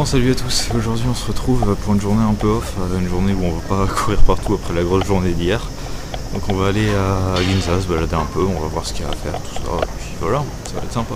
Bon, salut à tous, aujourd'hui on se retrouve pour une journée un peu off, une journée où on va pas courir partout après la grosse journée d'hier. Donc on va aller à Ginza, se balader un peu, on va voir ce qu'il y a à faire, tout ça, et puis voilà, ça va être sympa.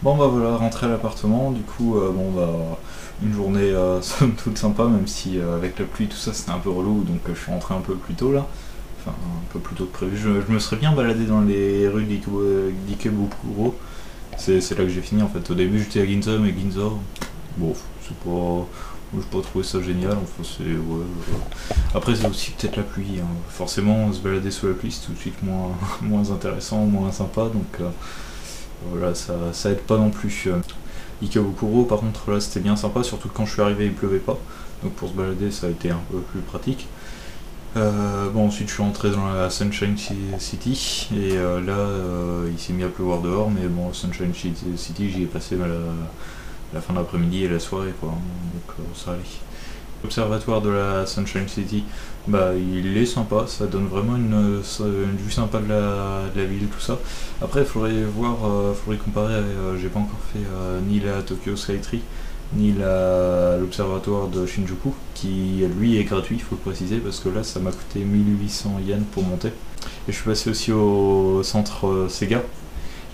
Bon bah voilà, rentré à l'appartement, du coup bon bah une journée somme toute sympa, même si avec la pluie tout ça c'était un peu relou, donc je suis rentré un peu plus tôt là, enfin un peu plus tôt que prévu. Je me serais bien baladé dans les rues d'Ikebukuro, C'est là que j'ai fini en fait. Au début j'étais à Ginza, mais Ginza, bon, c'est pas. J'ai pas trouvé ça génial, enfin c'est. Ouais. Après c'est aussi peut-être la pluie, hein. Forcément se balader sous la pluie c'est tout de suite moins intéressant, moins sympa, donc voilà, ça aide pas non plus. Ikebukuro par contre là c'était bien sympa, surtout que quand je suis arrivé il pleuvait pas, donc pour se balader ça a été un peu plus pratique. Bon ensuite je suis rentré dans la Sunshine City et là il s'est mis à pleuvoir dehors, mais bon Sunshine City j'y ai passé la fin d'après-midi et la soirée quoi, donc ça allait. L'observatoire de la Sunshine City, bah il est sympa, ça donne vraiment une vue sympa de la ville, tout ça. Après il faudrait voir, faudrait comparer, j'ai pas encore fait ni la Tokyo Skytree ni l'observatoire de Shinjuku, qui lui est gratuit, il faut le préciser, parce que là ça m'a coûté 1800 yens pour monter. Et je suis passé aussi au centre Sega,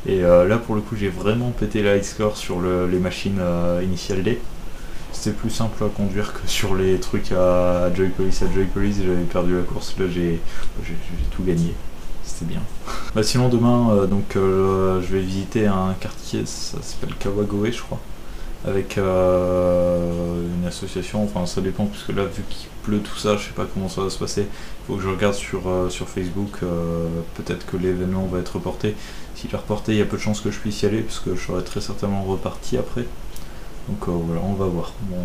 et là pour le coup j'ai vraiment pété la high score sur les machines Initial D. C'était plus simple à conduire que sur les trucs à Joy Police. À Joy Police j'avais perdu la course, là j'ai tout gagné, c'était bien. Bah, sinon demain je vais visiter un quartier, ça s'appelle Kawagoe je crois, avec une association, enfin ça dépend puisque là vu qu'il pleut tout ça, je sais pas comment ça va se passer, il faut que je regarde sur Facebook, peut-être que l'événement va être reporté. S'il est reporté, il y a peu de chances que je puisse y aller parce que je serai très certainement reparti après. Donc voilà, on va voir. Bon,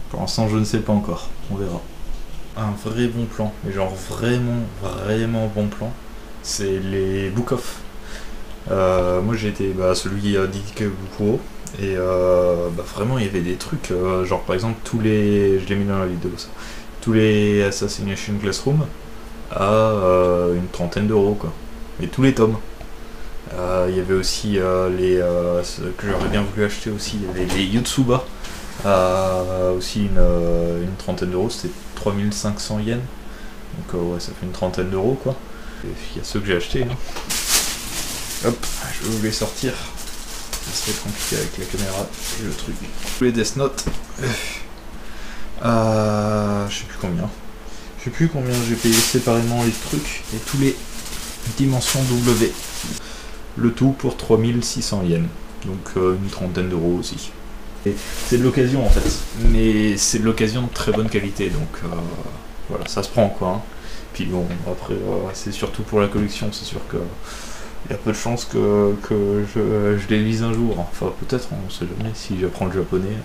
pour l'instant je ne sais pas encore, on verra. Un vrai bon plan, mais genre vraiment bon plan, c'est les book-off. Moi j'ai été celui d'Ikebukuro. Et vraiment il y avait des trucs, genre par exemple je l'ai mis dans la vidéo ça, tous les Assassination Classroom à une trentaine d'euros quoi, et tous les tomes. Il y avait aussi ce que j'aurais bien voulu acheter aussi, il y avait les Yotsuba à aussi une trentaine d'euros, c'était 3500 yens, donc ouais ça fait une trentaine d'euros quoi. Et il y a ceux que j'ai achetés, hein. Hop, je vais vous les sortir. Ça serait compliqué avec la caméra et le truc. Les Death Note. Je sais plus combien j'ai payé séparément les trucs et tous les dimensions W. Le tout pour 3600 yens. Donc une trentaine d'euros aussi. Et c'est de l'occasion en fait. Mais c'est de l'occasion de très bonne qualité. Donc voilà, ça se prend quoi. Hein. Puis bon, après, c'est surtout pour la collection. C'est sûr que il y a peu de chances que je les lise un jour. Enfin, peut-être, on sait jamais si j'apprends le japonais.